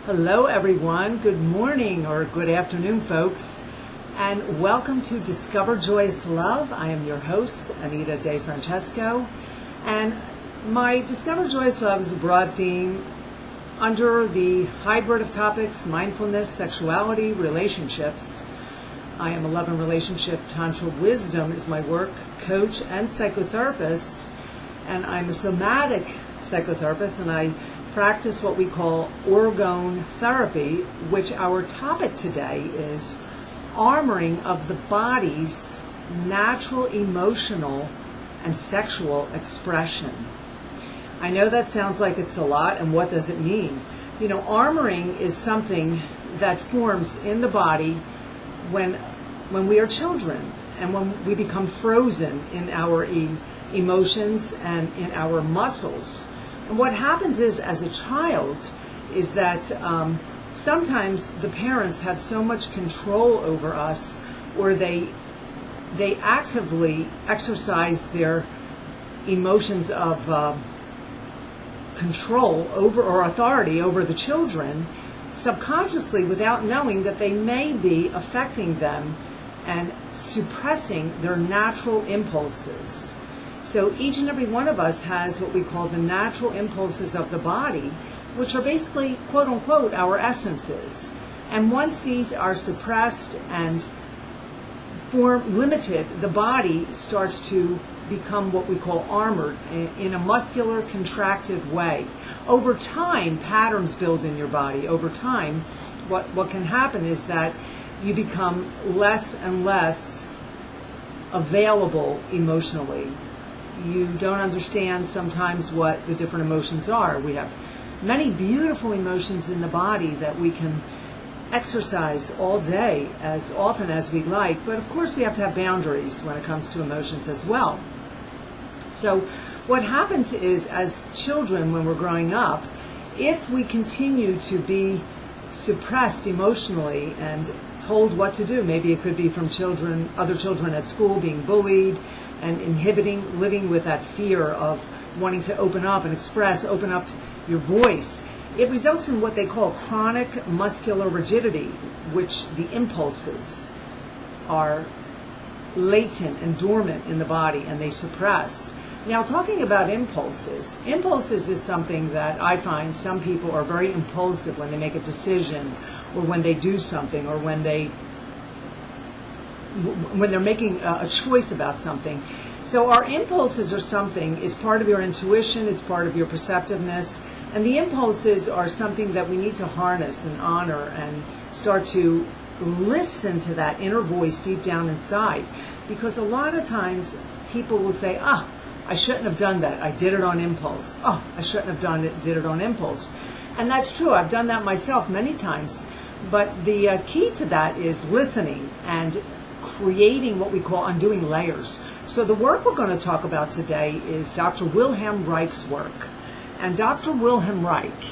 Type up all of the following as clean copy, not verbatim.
Hello everyone, good morning or good afternoon folks, and welcome to Discover Joyous Love. I am your host, Anita DeFrancesco, and my Discover Joyous Love is a broad theme under the hybrid of topics: mindfulness, sexuality, relationships. I am a love and relationship Tantra wisdom is my work, coach and psychotherapist, and I'm a somatic psychotherapist, and I practice what we call orgone therapy, which our topic today is armoring of the body's natural emotional and sexual expression. I know that sounds like it's a lot, and what does it mean? You know, armoring is something that forms in the body when we are children and when we become frozen in our emotions and in our muscles. And what happens is, as a child, is that sometimes the parents have so much control over us, or they actively exercise their emotions of control over or authority over the children, subconsciously, without knowing that they may be affecting them and suppressing their natural impulses. So each and every one of us has what we call the natural impulses of the body, which are basically, quote unquote, our essences. And once these are suppressed and limited, the body starts to become what we call armored in a muscular, contracted way. Over time, patterns build in your body. Over time, what can happen is that you become less and less available emotionally. You don't understand sometimes what the different emotions are. We have many beautiful emotions in the body that we can exercise all day as often as we like, but of course we have to have boundaries when it comes to emotions as well. So what happens is, as children, when we're growing up, if we continue to be suppressed emotionally and told what to do, maybe it could be from other children at school being bullied, and inhibiting, living with that fear of wanting to open up and express, open up your voice, it results in what they call chronic muscular rigidity, which the impulses are latent and dormant in the body and they suppress. Now, talking about impulses is something that I find some people are very impulsive when they make a decision, or when they do something, or when they're making a choice about something. So our impulses are something, it's part of your intuition, it's part of your perceptiveness, and the impulses are something that we need to harness and honor and start to listen to that inner voice deep down inside. Because a lot of times people will say, I shouldn't have done that, I did it on impulse. I shouldn't have did it on impulse. And that's true, I've done that myself many times. But the key to that is listening and creating what we call undoing layers. So the work we're going to talk about today is Dr. Wilhelm Reich's work. And Dr. Wilhelm Reich,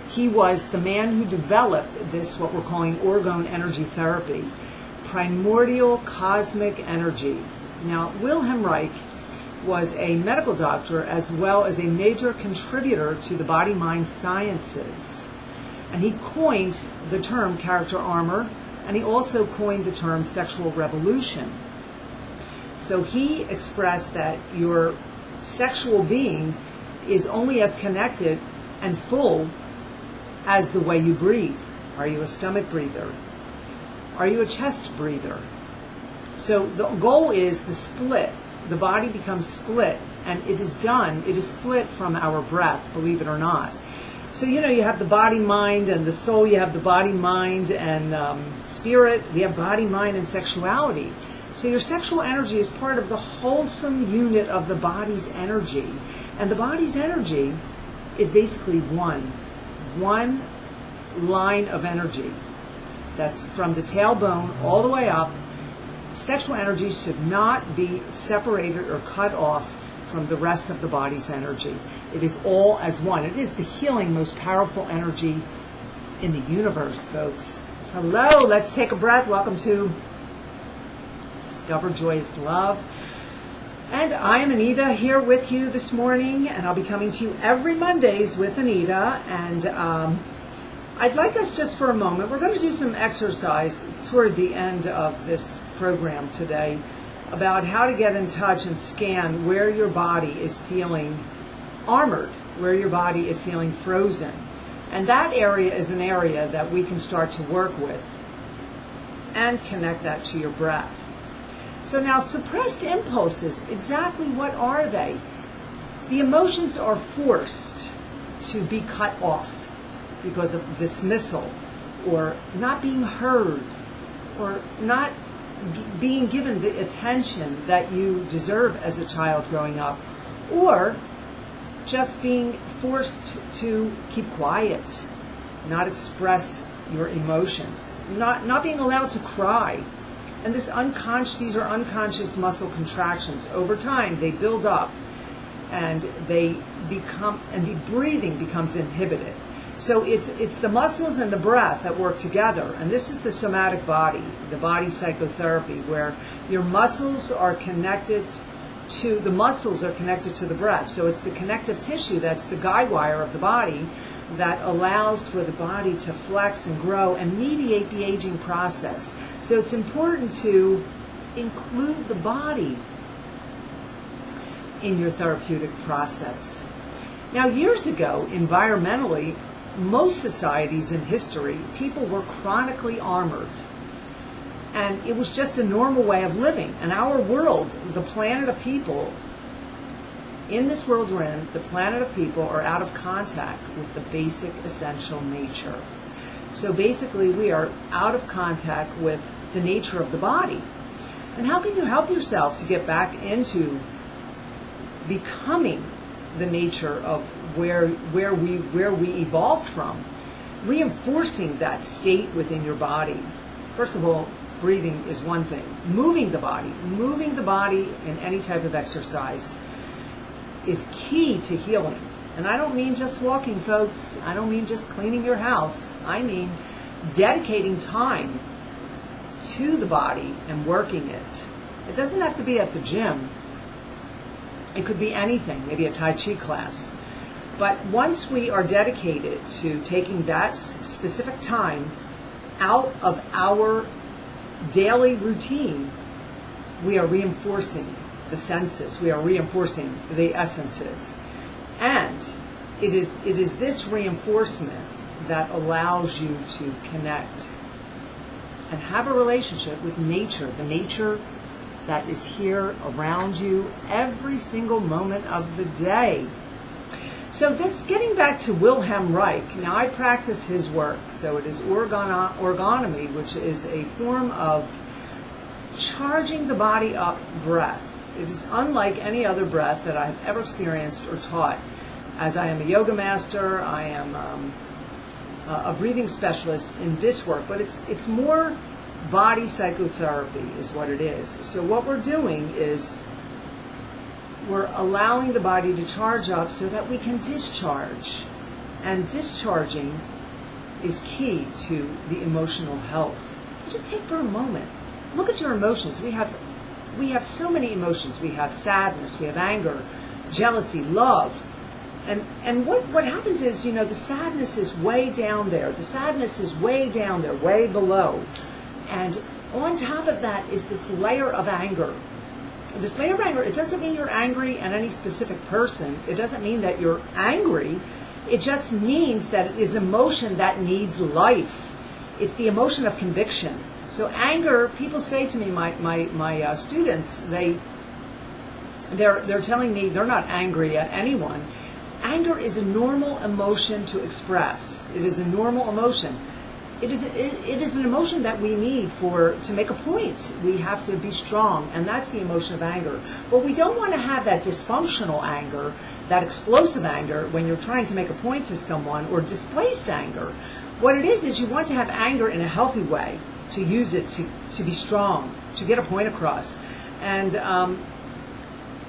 he was the man who developed this, what we're calling orgone energy therapy, primordial cosmic energy. Now, Wilhelm Reich was a medical doctor as well as a major contributor to the body-mind sciences. And he coined the term character armor, and he also coined the term sexual revolution. So he expressed that your sexual being is only as connected and full as the way you breathe. Are you a stomach breather? Are you a chest breather? So the goal is the split. The body becomes split, and it is split from our breath, believe it or not. So, you have the body, mind, and the soul. You have the body, mind, and spirit. We have body, mind, and sexuality. So your sexual energy is part of the wholesome unit of the body's energy. And the body's energy is basically one line of energy. That's from the tailbone all the way up. Sexual energy should not be separated or cut off from the rest of the body's energy. It is all as one. It is the healing, most powerful energy in the universe, folks. Hello, let's take a breath. Welcome to Discover Joyous Love. And I am Anita here with you this morning, and I'll be coming to you every Mondays with Anita. And I'd like us just for a moment, we're going to do some exercise toward the end of this program today about how to get in touch and scan where your body is feeling armored, where your body is feeling frozen. And that area is an area that we can start to work with and connect that to your breath. So now, suppressed impulses, exactly what are they? The emotions are forced to be cut off because of dismissal, or not being heard, or not being given the attention that you deserve as a child growing up, or just being forced to keep quiet, not express your emotions, not being allowed to cry. And these are unconscious muscle contractions. Over time, they build up, and the breathing becomes inhibited. So it's the muscles and the breath that work together, and this is the somatic body, the body psychotherapy, where your muscles are connected to the breath. So it's the connective tissue, that's the guide wire of the body, that allows for the body to flex and grow and mediate the aging process. So it's important to include the body in your therapeutic process. Now, years ago, environmentally, most societies in history, people were chronically armored. And it was just a normal way of living. And our world, the planet of people, in this world we're in, the planet of people are out of contact with the basic essential nature. So basically, we are out of contact with the nature of the body. And how can you help yourself to get back into becoming the nature of where we evolved from? Reinforcing that state within your body. First of all, breathing is one thing. Moving the body in any type of exercise is key to healing. And I don't mean just walking, folks. I don't mean just cleaning your house. I mean dedicating time to the body and working it. It doesn't have to be at the gym. It could be anything, maybe a Tai Chi class. But once we are dedicated to taking that specific time out of our daily routine, we are reinforcing the senses, we are reinforcing the essences. And it is this reinforcement that allows you to connect and have a relationship with nature, the nature that is here around you every single moment of the day. So this, getting back to Wilhelm Reich, now I practice his work, so it is orgonomy, which is a form of charging the body up breath. It is unlike any other breath that I've ever experienced or taught. As I am a yoga master, I am a breathing specialist in this work, but it's more body psychotherapy is what it is. So what we're doing is we're allowing the body to charge up so that we can discharge. And discharging is key to the emotional health. Just take for a moment. Look at your emotions. We have so many emotions. We have sadness, we have anger, jealousy, love. And what happens is, the sadness is way down there. The sadness is way down there, way below. And on top of that is this layer of anger. This layer of anger, it doesn't mean you're angry at any specific person. It doesn't mean that you're angry. It just means that it is emotion that needs life. It's the emotion of conviction. So anger, people say to me, my students, they're telling me they're not angry at anyone. Anger is a normal emotion to express. It is a normal emotion. It is an emotion that we need to make a point. We have to be strong, and that's the emotion of anger. But we don't want to have that dysfunctional anger, that explosive anger, when you're trying to make a point to someone, or displaced anger. What it is you want to have anger in a healthy way, to use it to be strong, to get a point across. And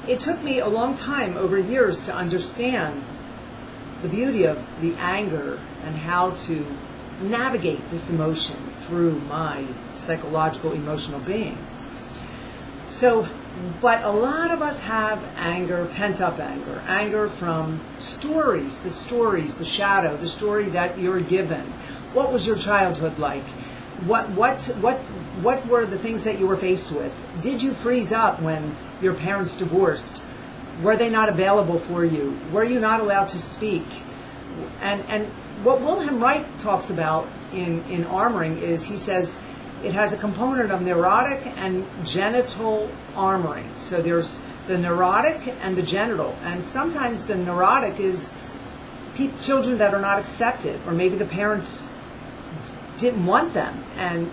it took me a long time, over years, to understand the beauty of the anger and how to navigate this emotion through my psychological, emotional being. So But a lot of us have anger, pent-up anger, anger from stories, the shadow, the story that you're given. What was your childhood like? What were the things that you were faced with? Did you freeze up when your parents divorced? Were they not available for you? Were you not allowed to speak? And what Wilhelm Reich talks about in armoring is, he says, it has a component of neurotic and genital armoring. So there's the neurotic and the genital. And sometimes the neurotic is children that are not accepted, or maybe the parents didn't want them. And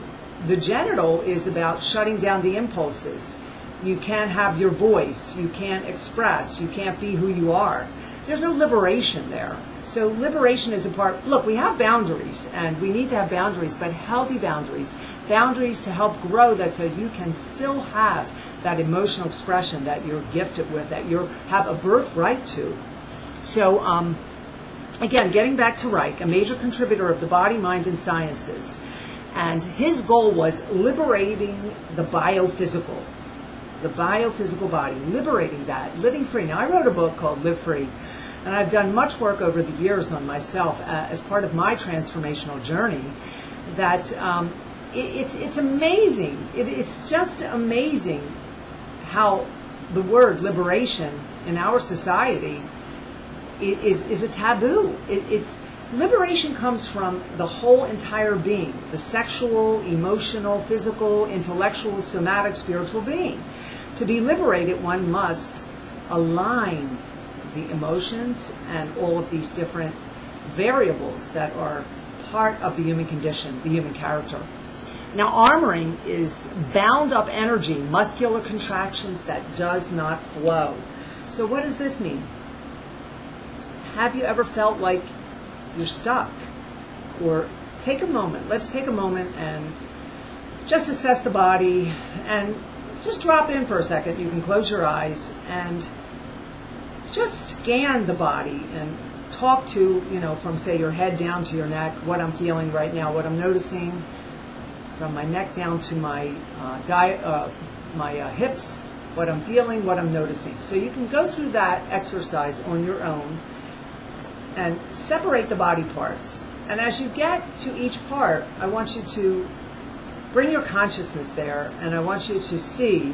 the genital is about shutting down the impulses. You can't have your voice. You can't express. You can't be who you are. There's no liberation there. So liberation is a part. Look, we have boundaries, and we need to have boundaries, but healthy boundaries. Boundaries to help grow that, so you can still have that emotional expression that you're gifted with, that you have a birthright to. So, again, getting back to Reich, a major contributor of the body, mind, and sciences. And his goal was liberating the biophysical body, liberating that, living free. Now, I wrote a book called Live Free, and I've done much work over the years on myself as part of my transformational journey. That it's amazing. It is just amazing how the word liberation in our society is a taboo. It's liberation comes from the whole entire being, the sexual, emotional, physical, intellectual, somatic, spiritual being. To be liberated, one must align the emotions and all of these different variables that are part of the human condition, the human character. Now, armoring is bound up energy, muscular contractions that does not flow. So what does this mean? Have you ever felt like you're stuck? Or take a moment, let's take a moment and just assess the body, and just drop in for a second. You can close your eyes and just scan the body and talk to, from, say, your head down to your neck, what I'm feeling right now, what I'm noticing, from my neck down to my hips, what I'm feeling, what I'm noticing. So you can go through that exercise on your own and separate the body parts. And as you get to each part, I want you to bring your consciousness there, and I want you to see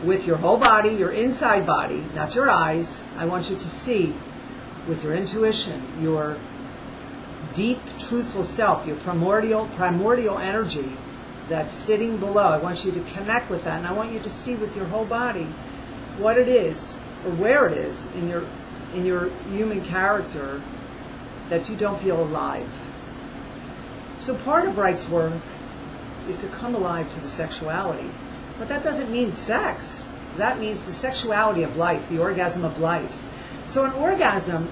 with your whole body, your inside body, not your eyes. I want you to see with your intuition, your deep, truthful self, your primordial energy that's sitting below. I want you to connect with that, and I want you to see with your whole body what it is, or where it is in your human character that you don't feel alive. So part of Reich's work is to come alive to the sexuality. But that doesn't mean sex. That means the sexuality of life, the orgasm of life. So an orgasm,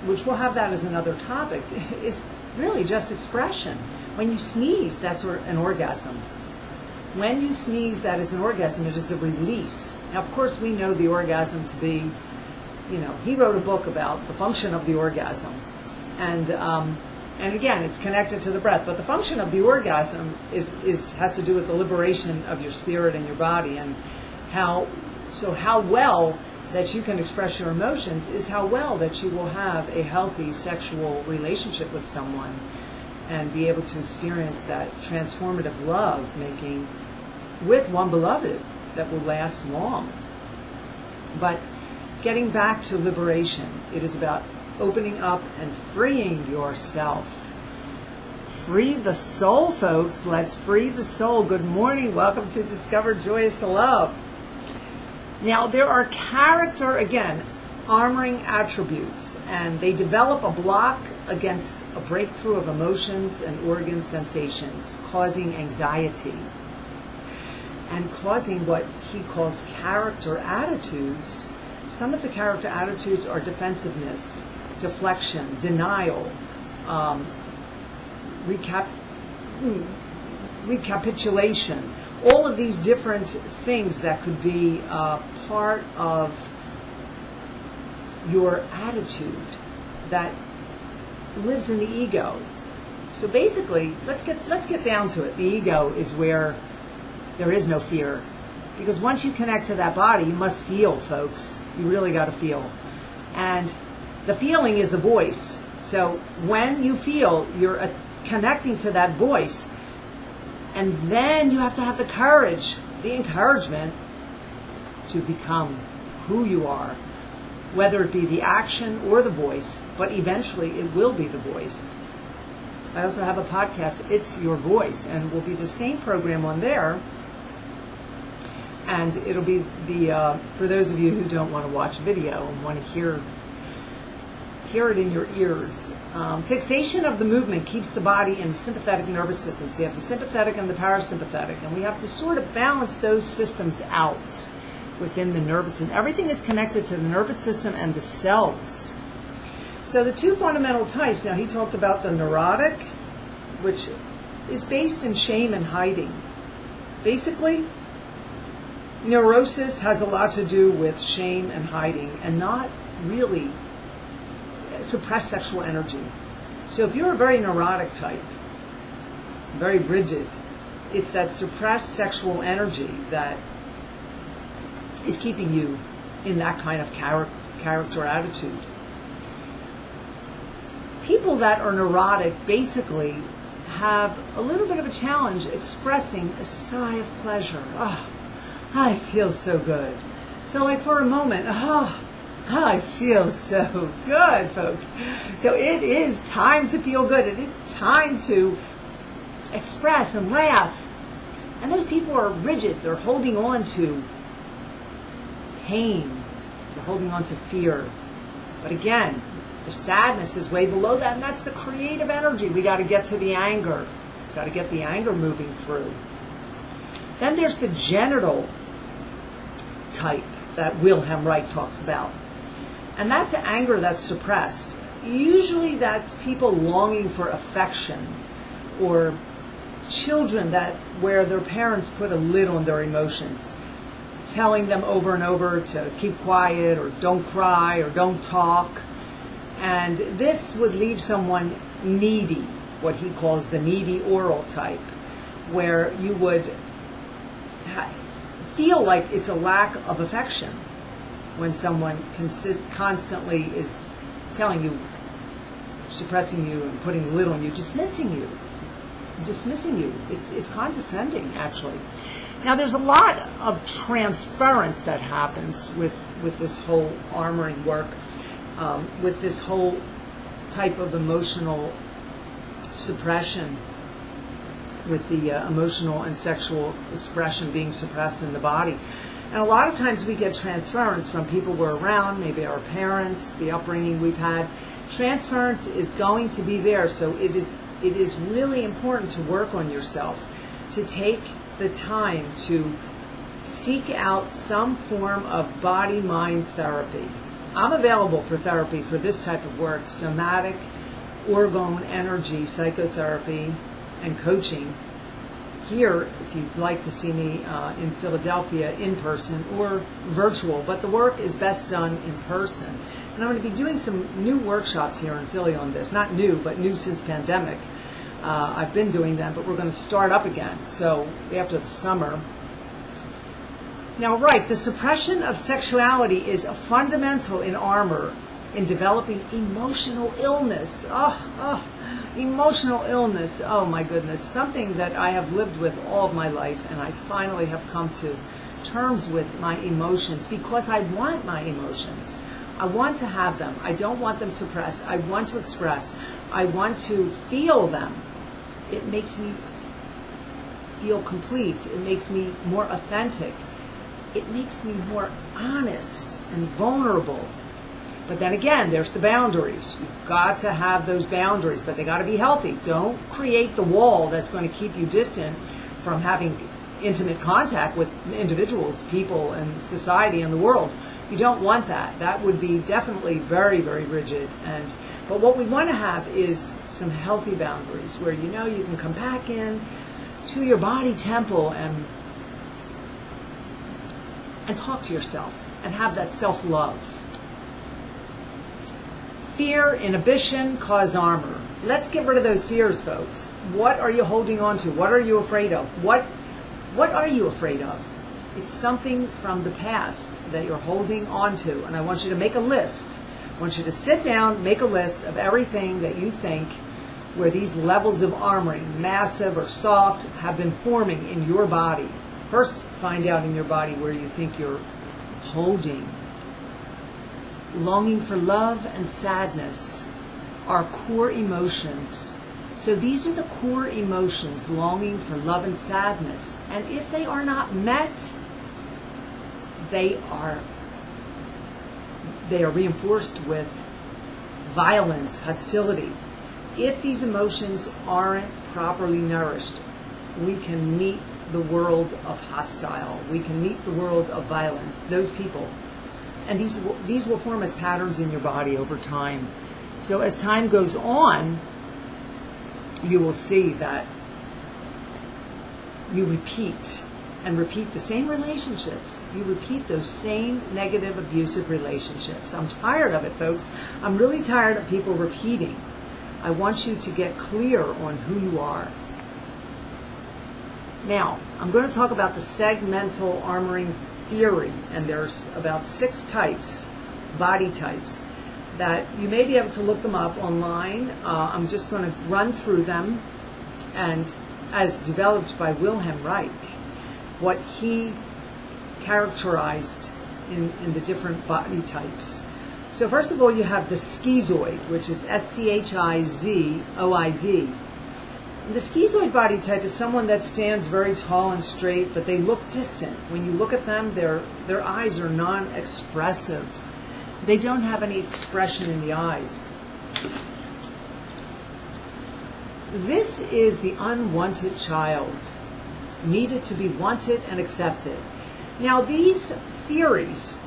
which we'll have that as another topic, is really just expression. When you sneeze, that's an orgasm. When you sneeze, that is an orgasm. It is a release. Now, of course, we know the orgasm to be, he wrote a book about the function of the orgasm. And again, it's connected to the breath. But the function of the orgasm has to do with the liberation of your spirit and your body, and how well that you can express your emotions is how well that you will have a healthy sexual relationship with someone and be able to experience that transformative love making with one beloved that will last long. But getting back to liberation, it is about opening up and freeing yourself. Free the soul, folks. Let's free the soul. Good morning. Welcome to Discover Joyous Love. Now, there are armoring attributes, and they develop a block against a breakthrough of emotions and organ sensations, causing anxiety and causing what he calls character attitudes. Some of the character attitudes are defensiveness, deflection, denial, recapitulation, all of these different things that could be part of your attitude that lives in the ego. So basically, let's get down to it. The ego is where there is no fear. Because once you connect to that body, you must feel, folks. You really got to feel. And the feeling is the voice. So when you feel, you're connecting to that voice. And then you have to have the courage, the encouragement to become who you are. Whether it be the action or the voice, but eventually it will be the voice. I also have a podcast, It's Your Voice, and will be the same program on there. And it'll be for those of you who don't want to watch video and want to hear it in your ears. Fixation of the movement keeps the body in the sympathetic nervous system. So you have the sympathetic and the parasympathetic, and we have to sort of balance those systems out within the nervous system. Everything is connected to the nervous system and the cells. So the two fundamental types, now he talked about the neurotic, which is based in shame and hiding. Basically, neurosis has a lot to do with shame and hiding, and not really suppressed sexual energy. So if you're a very neurotic type, very rigid, it's that suppressed sexual energy that is keeping you in that kind of character attitude. People that are neurotic basically have a little bit of a challenge expressing a sigh of pleasure. Oh, I feel so good. So like for a moment, I feel so good, folks. So it is time to feel good. It is time to express and laugh. And those people are rigid. They're holding on to pain. They're holding on to fear. But again, the sadness is way below that, and that's the creative energy. We got to get to the anger. Got to get the anger moving through. Then there's the genital type that Wilhelm Reich talks about. And that's the anger that's suppressed. Usually that's people longing for affection, or children where their parents put a lid on their emotions, telling them over and over to keep quiet, or don't cry, or don't talk. And this would leave someone needy, what he calls the needy oral type, where you would feel like it's a lack of affection when someone constantly is telling you, suppressing you and putting a lid on you, dismissing you. It's condescending, actually. Now, there's a lot of transference that happens with this whole armoring work, with this whole type of emotional suppression, with the emotional and sexual expression being suppressed in the body. And a lot of times we get transference from people we're around, maybe our parents, the upbringing we've had. Transference is going to be there, so it is really important to work on yourself, to take the time to seek out some form of body-mind therapy. I'm available for therapy for this type of work, somatic, orgone, energy, psychotherapy, and coaching. Here, if you'd like to see me in Philadelphia in person or virtual, but the work is best done in person. And I'm going to be doing some new workshops here in Philly on this. Not new, but new since pandemic. I've been doing them, but we're going to start up again, so after the summer. Now, right, the suppression of sexuality is a fundamental in armor in developing emotional illness. Emotional illness, oh my goodness, something that I have lived with all of my life, and I finally have come to terms with my emotions because I want my emotions. I want to have them. I don't want them suppressed. I want to express. I want to feel them. It makes me feel complete. It makes me more authentic. It makes me more honest and vulnerable. But then again, there's the boundaries. You've got to have those boundaries, but they got to be healthy. Don't create the wall that's going to keep you distant from having intimate contact with individuals, people, and society and the world. You don't want that. That would be definitely very, very rigid. But what we want to have is some healthy boundaries where you know you can come back in to your body temple and talk to yourself and have that self-love. Fear, inhibition, cause armor. Let's get rid of those fears, folks. What are you holding on to? What are you afraid of? What are you afraid of? It's something from the past that you're holding on to. And I want you to make a list. I want you to sit down, make a list of everything that you think where these levels of armoring, massive or soft, have been forming in your body. First, find out in your body where you think you're holding. Longing for love and sadness are core emotions. So these are the core emotions, longing for love and sadness. And if they are not met, they are reinforced with violence, hostility. If these emotions aren't properly nourished, we can meet the world of hostile. We can meet the world of violence, those people. And these will form as patterns in your body over time. So as time goes on, you will see that you repeat the same relationships. You repeat those same negative, abusive relationships. I'm tired of it, folks. I'm really tired of people repeating. I want you to get clear on who you are. Now, I'm going to talk about the segmental armoring theory, and there's about 6 types, body types, that you may be able to look them up online. I'm just going to run through them, and as developed by Wilhelm Reich, what he characterized in the different body types. So first of all, you have the schizoid, which is SCHIZOID. The schizoid body type is someone that stands very tall and straight, but they look distant. When you look at them, their eyes are non-expressive. They don't have any expression in the eyes. This is the unwanted child, needed to be wanted and accepted. Now, these theories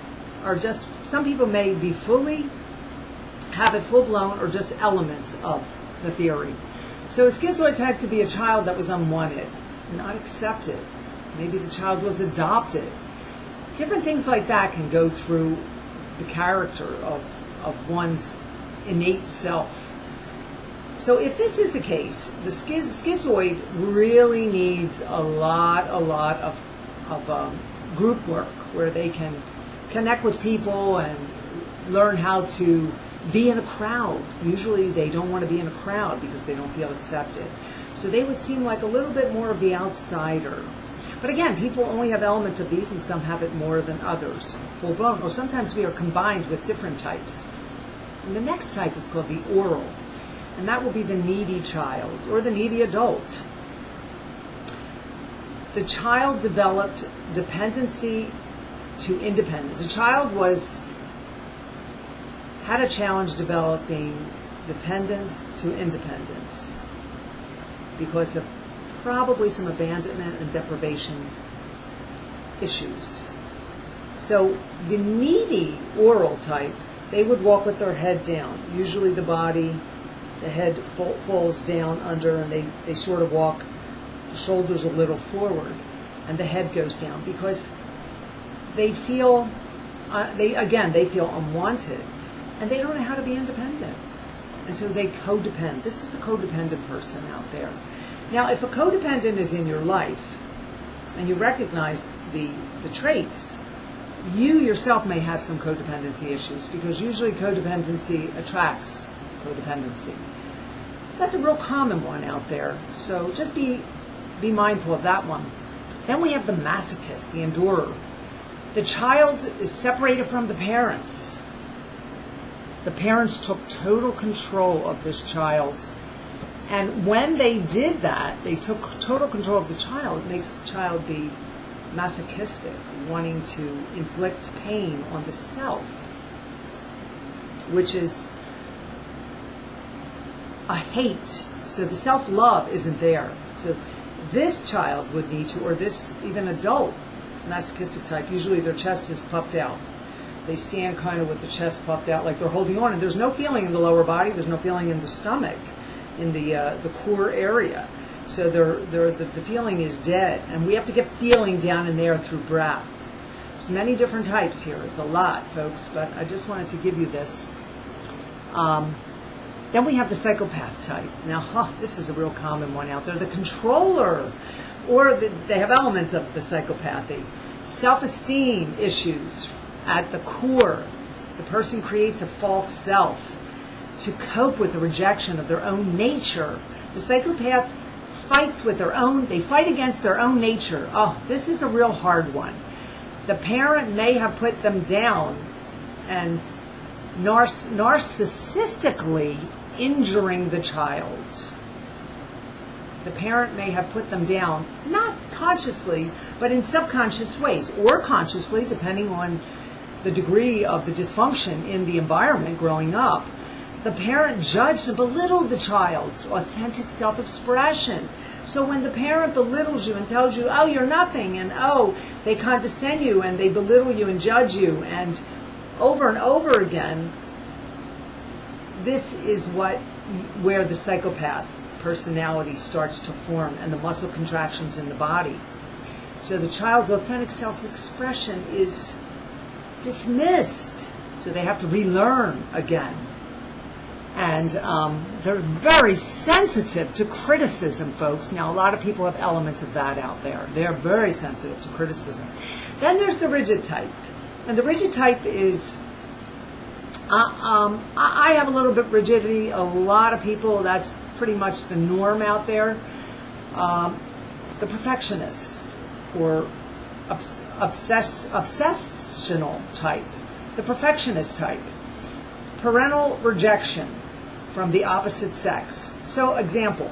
are just, some people may be have it full-blown, or just elements of the theory. So a schizoid type could be a child that was unwanted, not accepted. Maybe the child was adopted. Different things like that can go through the character of one's innate self. So if this is the case, the schizoid really needs a lot of group work, where they can connect with people and learn how to be in a crowd. Usually they don't want to be in a crowd because they don't feel accepted. So they would seem like a little bit more of the outsider. But again, people only have elements of these, and some have it more than others, full blown. Or sometimes we are combined with different types. And the next type is called the oral. And that will be the needy child or the needy adult. The child developed dependency to independence. The child had a challenge developing dependence to independence because of probably some abandonment and deprivation issues. So the needy oral type, they would walk with their head down. Usually the head falls down under, and they sort of walk shoulders a little forward, and the head goes down because they feel unwanted, and they don't know how to be independent, and so they codepend. This is the codependent person out there. Now, if a codependent is in your life and you recognize the traits, you yourself may have some codependency issues, because usually codependency attracts codependency. That's a real common one out there, so just be mindful of that one. Then we have the masochist, the endurer. The child is separated from the parents. The parents took total control of this child. And when they did that, they took total control of the child. It makes the child be masochistic, wanting to inflict pain on the self, which is a hate. So the self-love isn't there. So this child would need to, or this even adult masochistic type, usually their chest is puffed out. They stand kind of with the chest puffed out, like they're holding on, and there's no feeling in the lower body, there's no feeling in the stomach, in the core area. So the feeling is dead, and we have to get feeling down in there through breath. There's many different types here. It's a lot, folks, but I just wanted to give you this. Then we have the psychopath type. Now, this is a real common one out there. The controller, or they have elements of the psychopathy. Self-esteem issues at the core. The person creates a false self to cope with the rejection of their own nature. The psychopath fights with they fight against their own nature. Oh, this is a real hard one. The parent may have put them down and narcissistically injuring the child. The parent may have put them down, not consciously, but in subconscious ways, or consciously, depending on the degree of the dysfunction in the environment growing up. The parent judged and belittled the child's authentic self-expression. So when the parent belittles you and tells you, oh, you're nothing, and oh, they condescend you and they belittle you and judge you, and over again, this is where the psychopath personality starts to form and the muscle contractions in the body. So the child's authentic self-expression is dismissed. So they have to relearn again. And they're very sensitive to criticism, folks. Now, a lot of people have elements of that out there. They're very sensitive to criticism. Then there's the rigid type. And the rigid type is, I have a little bit rigidity. A lot of people, that's pretty much the norm out there. The perfectionist or obsessional type. The perfectionist type. Parental rejection from the opposite sex. So, example,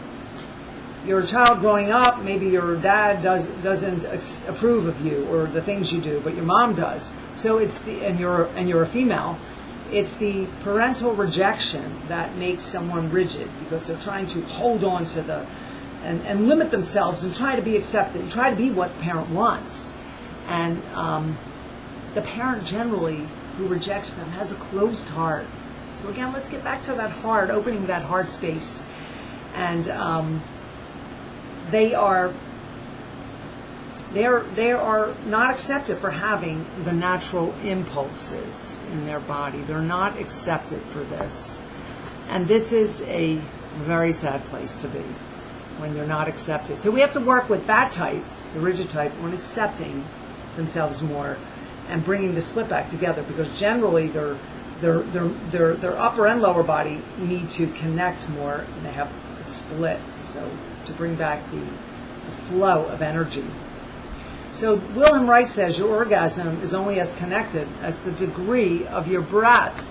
you're a child growing up, maybe your dad doesn't approve of you or the things you do, but your mom does. So it's and you're a female. It's the parental rejection that makes someone rigid, because they're trying to hold on to and limit themselves and try to be accepted and try to be what the parent wants. And the parent generally who rejects them has a closed heart. So again, let's get back to that heart, opening that heart space. And they are not accepted for having the natural impulses in their body. They're not accepted for this. And this is a very sad place to be, when you're not accepted. So we have to work with that type, the rigid type, on accepting themselves more and bringing the split back together, because generally their upper and lower body need to connect more, and they have a split. So to bring back the flow of energy. So Wilhelm Reich says your orgasm is only as connected as the degree of your breath.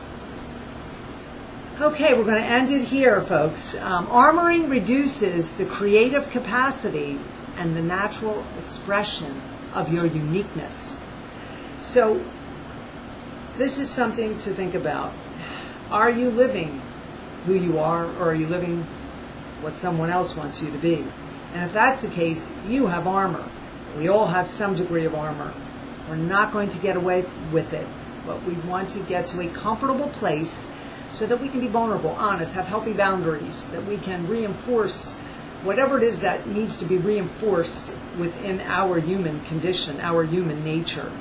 Okay, we're going to end it here, folks. Armoring reduces the creative capacity and the natural expression of your uniqueness. So this is something to think about. Are you living who you are, or are you living what someone else wants you to be? And if that's the case, you have armor. We all have some degree of armor. We're not going to get away with it, but we want to get to a comfortable place so that we can be vulnerable, honest, have healthy boundaries, that we can reinforce whatever it is that needs to be reinforced within our human condition, our human nature.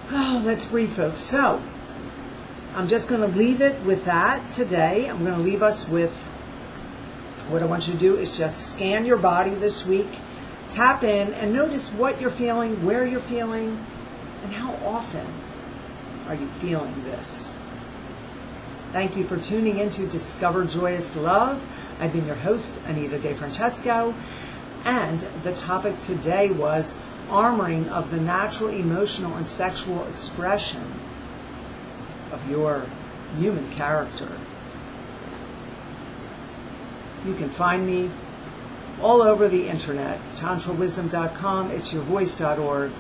Oh, let's breathe, folks. So, I'm just going to leave it with that today. I'm going to leave us with what I want you to do is just scan your body this week, tap in, and notice what you're feeling, where you're feeling, and how often are you feeling this. Thank you for tuning in to Discover Joyous Love. I've been your host, Anita DeFrancesco, and the topic today was armoring of the natural, emotional, and sexual expression of your human character. You can find me all over the internet, tantrawisdom.com, itsyourvoice.org,